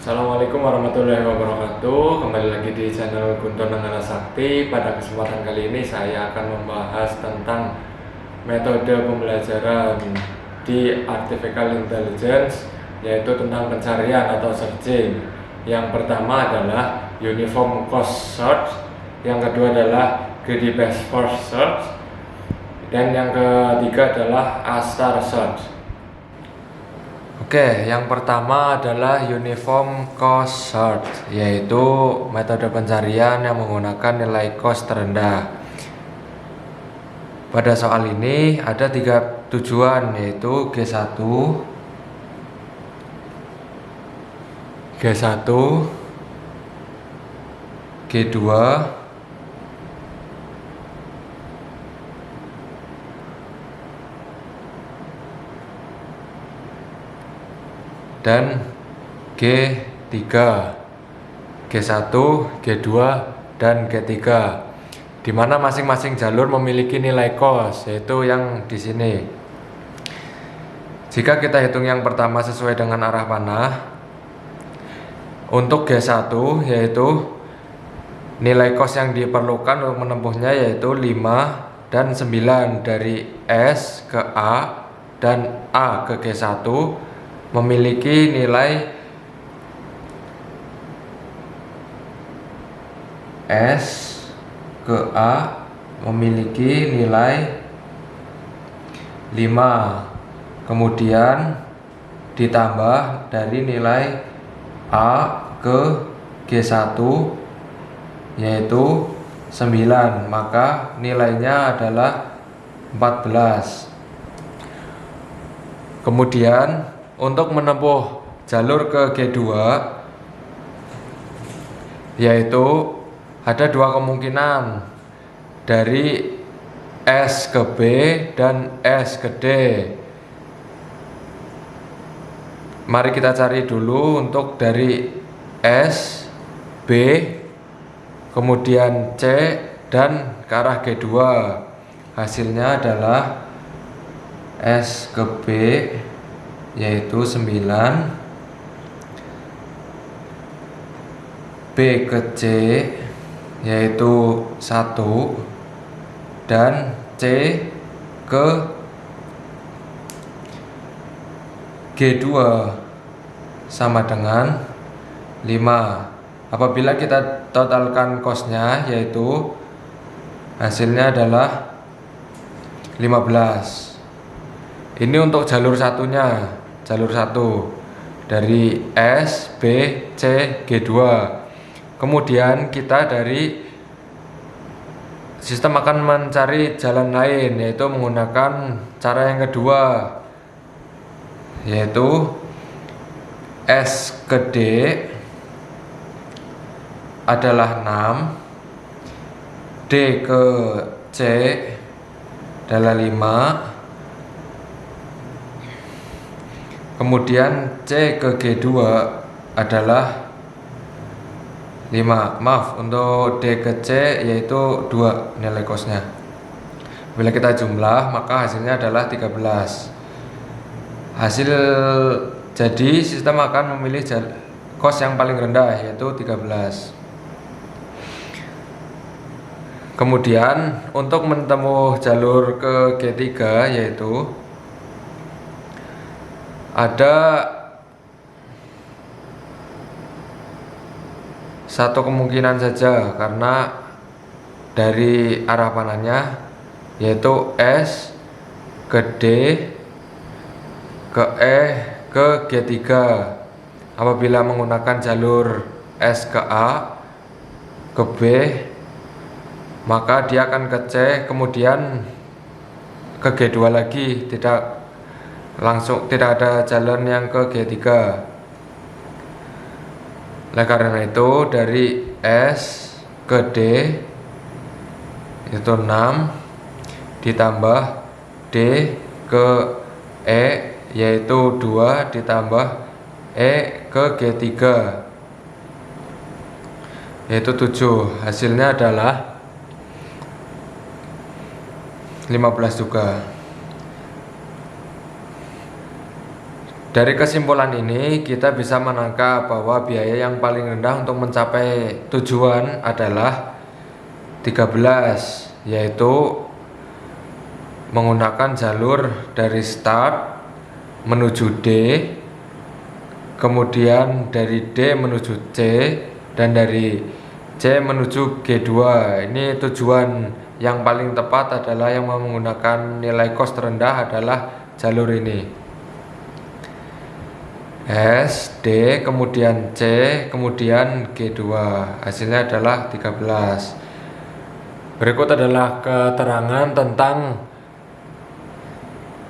Assalamualaikum warahmatullahi wabarakatuh. Kembali lagi di channel Guntur Nanggala Sakti. Pada kesempatan kali ini saya akan membahas tentang metode pembelajaran di Artificial Intelligence, yaitu tentang pencarian atau searching. Yang pertama adalah Uniform Cost Search, yang kedua adalah Greedy Best First Search, dan yang ketiga adalah A-Star Search. Oke, yang pertama adalah Uniform Cost Search, yaitu metode pencarian yang menggunakan nilai cost terendah. Pada soal ini ada 3 tujuan, yaitu G1, G1, G2, dan G3, G1, G2, dan G3, di mana masing-masing jalur memiliki nilai cost, yaitu yang di sini. Jika kita hitung yang pertama sesuai dengan arah panah, untuk G1 yaitu nilai cost yang diperlukan untuk menempuhnya yaitu 5 dan 9 dari S ke A dan A ke G1 memiliki nilai S ke A memiliki nilai 5, kemudian ditambah dari nilai A ke G1 yaitu 9, maka nilainya adalah 14. Kemudian untuk menempuh jalur ke G2 yaitu ada 2 kemungkinan, dari S ke B dan S ke D. Mari kita cari dulu untuk dari S, B, kemudian C dan ke arah G2. Hasilnya adalah S ke B yaitu 9, B ke C yaitu 1, dan C ke G2 sama dengan 5. Apabila kita totalkan costnya, yaitu hasilnya adalah 15. Ini untuk jalur satunya, jalur 1 dari S, B, C, G2. Kemudian kita dari sistem akan mencari jalan lain, yaitu menggunakan cara yang kedua, yaitu S ke D adalah 6, D ke C adalah 5, kemudian C ke G2 adalah 5. Maaf, untuk D ke C yaitu 2 nilai costnya. Bila kita jumlah maka hasilnya adalah 13. Hasil jadi sistem akan memilih cost yang paling rendah, yaitu 13. Kemudian untuk menempuh jalur ke G3 yaitu ada 1 kemungkinan saja, karena dari arah panahnya yaitu S ke D ke E ke G3. Apabila menggunakan jalur S ke A ke B, maka dia akan ke C kemudian ke G2 lagi, tidak ada jalan yang ke G3. Oleh karena itu dari S ke D itu 6 ditambah D ke E yaitu 2 ditambah E ke G3 yaitu 7. Hasilnya adalah 15 juga. Dari kesimpulan ini kita bisa menangkap bahwa biaya yang paling rendah untuk mencapai tujuan adalah 13, yaitu menggunakan jalur dari start menuju D, kemudian dari D menuju C, dan dari C menuju G2. Ini tujuan yang paling tepat adalah yang menggunakan nilai kos terendah adalah jalur ini. S, D, kemudian C, kemudian G2. Hasilnya adalah 13. Berikut adalah keterangan tentang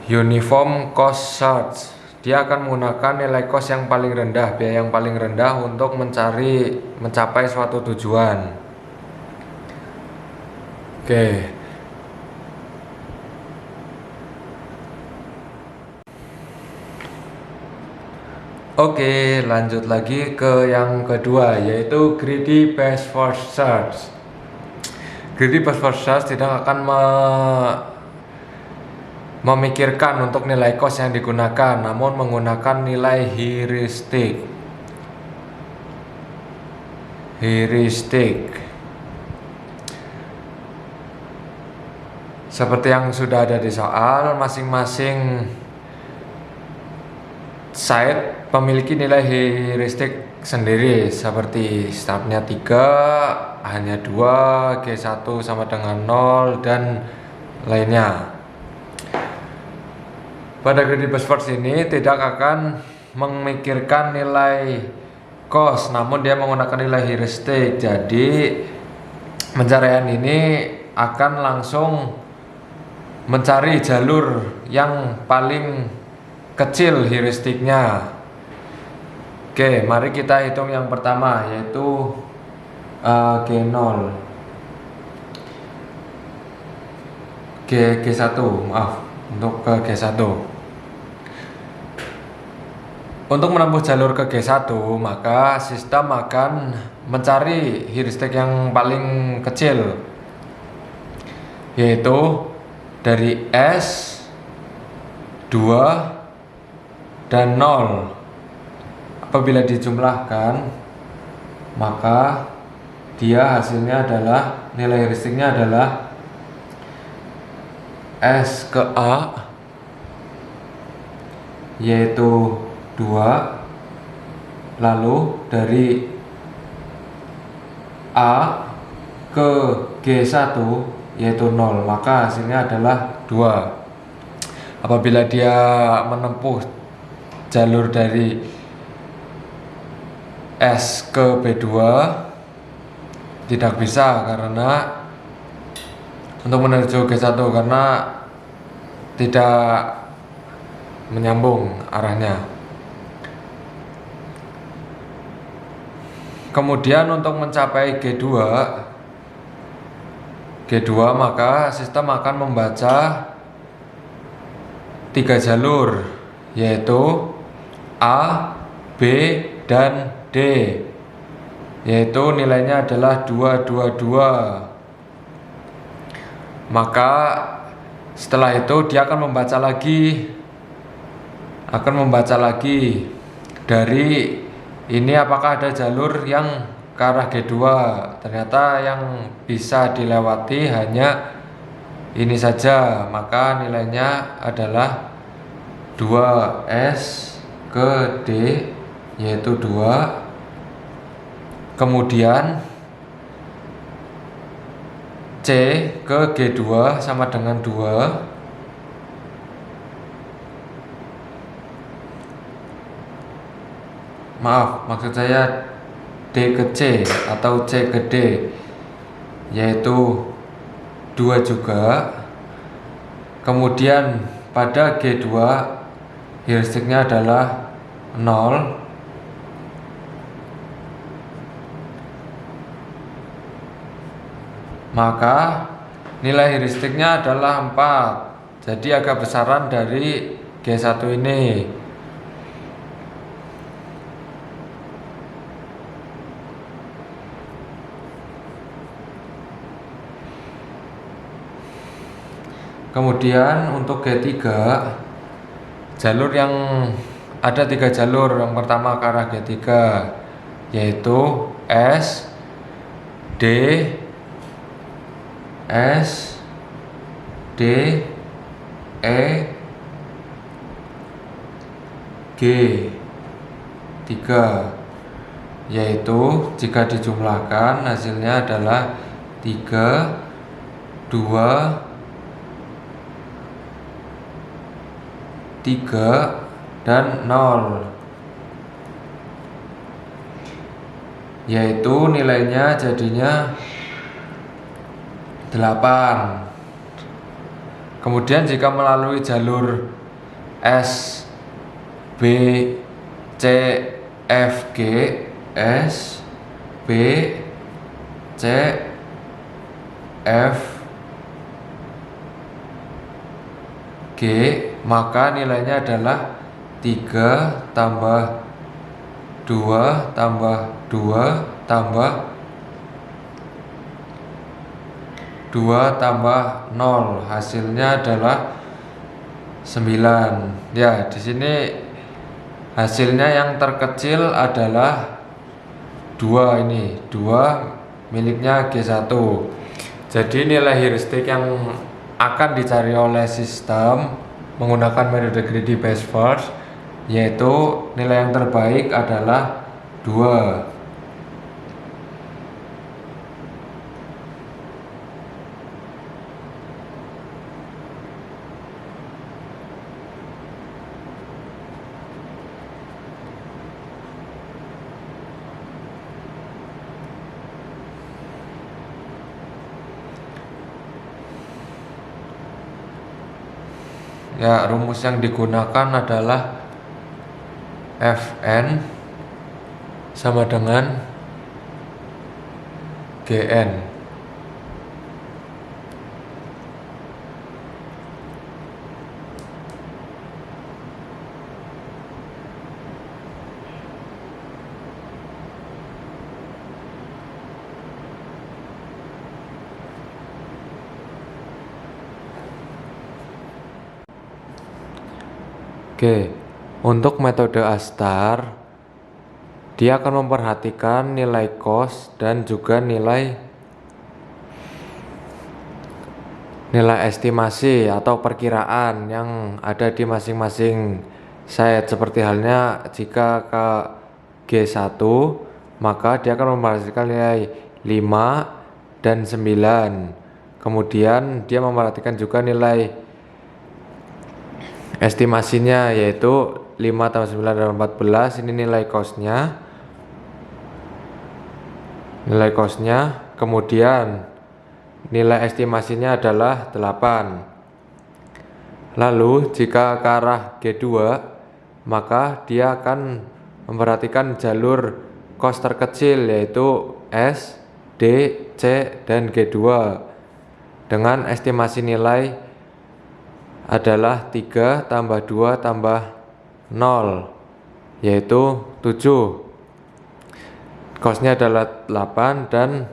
uniform cost search. Dia akan menggunakan nilai kos yang paling rendah, biaya yang paling rendah untuk mencapai suatu tujuan. Oke. Oke, lanjut lagi ke yang kedua, yaitu greedy best first search. Greedy best first search tidak akan memikirkan untuk nilai kos yang digunakan, namun menggunakan nilai heuristik. Seperti yang sudah ada di soal, masing-masing site memiliki nilai heuristik sendiri, seperti startnya 3, hanya 2, G1 sama dengan 0, dan lainnya. Pada greedy best first ini tidak akan memikirkan nilai cost, namun dia menggunakan nilai heuristik. Jadi pencarian ini akan langsung mencari jalur yang paling kecil heuristiknya. Oke, mari kita hitung yang pertama, yaitu G0, G1, maaf, untuk ke G1. Untuk menempuh jalur ke G1, maka sistem akan mencari heuristik yang paling kecil, yaitu dari S, 2, dan 0. Apabila dijumlahkan, maka dia hasilnya adalah, nilai heuristiknya adalah S ke A, yaitu 2, lalu dari A ke G1 yaitu 0, maka hasilnya adalah 2. Apabila dia menempuh jalur dari S ke B2 tidak bisa, karena untuk menuju G1 karena tidak menyambung arahnya. Kemudian untuk mencapai G2 maka sistem akan membaca 3 jalur, yaitu A, B, dan D, yaitu nilainya adalah 2, 2, 2. Maka setelah itu dia akan membaca lagi dari ini apakah ada jalur yang ke arah G2. Ternyata yang bisa dilewati hanya ini saja, maka nilainya adalah 2S ke D, yaitu 2. Kemudian C ke G2 sama dengan 2. Maaf, maksud saya D ke C atau C ke D, yaitu 2 juga. Kemudian pada G2 heuristiknya adalah 0. Maka nilai heuristiknya adalah 4. Jadi agak besaran dari G1 ini. Kemudian untuk G3, jalur yang ada 3 jalur. Yang pertama ke arah G3 yaitu S, D, S, D, E, G 3, yaitu jika dijumlahkan hasilnya adalah 3, 2, 3, dan 0, yaitu nilainya jadinya 8. Kemudian jika melalui jalur S, B, C, F, G, S, B, C, F, G, maka nilainya adalah 3 tambah 2 tambah 2 tambah 2 tambah 0, hasilnya adalah 9. Ya, di sini hasilnya yang terkecil adalah 2, ini 2 miliknya G1. Jadi nilai heuristik yang akan dicari oleh sistem menggunakan metode greedy best first, yaitu nilai yang terbaik adalah 2. Ya, rumus yang digunakan adalah Fn sama dengan Gn. Oke, untuk metode Astar, dia akan memperhatikan nilai cost dan juga nilai estimasi atau perkiraan yang ada di masing-masing set. Seperti halnya jika ke G1, maka dia akan memperhatikan nilai 5 dan 9. Kemudian dia memperhatikan juga nilai estimasinya, yaitu 5 tambah 9 dan 14. Ini nilai costnya. Kemudian nilai estimasinya adalah 8. Lalu jika ke arah G2, maka dia akan memperhatikan jalur cost terkecil, yaitu S, D, C, dan G2 dengan estimasi nilai adalah 3 tambah 2 tambah 0, yaitu 7. Costnya adalah 8 dan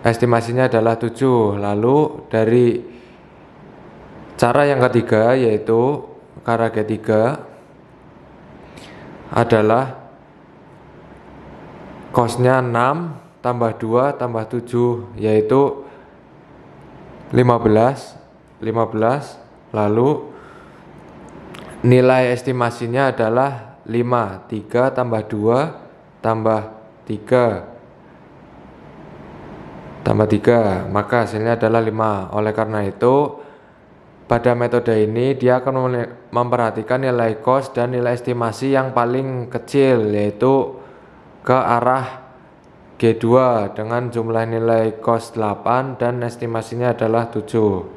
estimasinya adalah 7. Lalu dari cara yang ketiga, yaitu cara G3, adalah costnya 6 tambah 2 tambah 7, yaitu 15. Lalu nilai estimasinya adalah 5. 3 tambah 2 tambah 3, maka hasilnya adalah 5. Oleh karena itu, pada metode ini dia akan memperhatikan nilai cost dan nilai estimasi yang paling kecil, yaitu ke arah G2 dengan jumlah nilai cost 8 dan estimasinya adalah 7.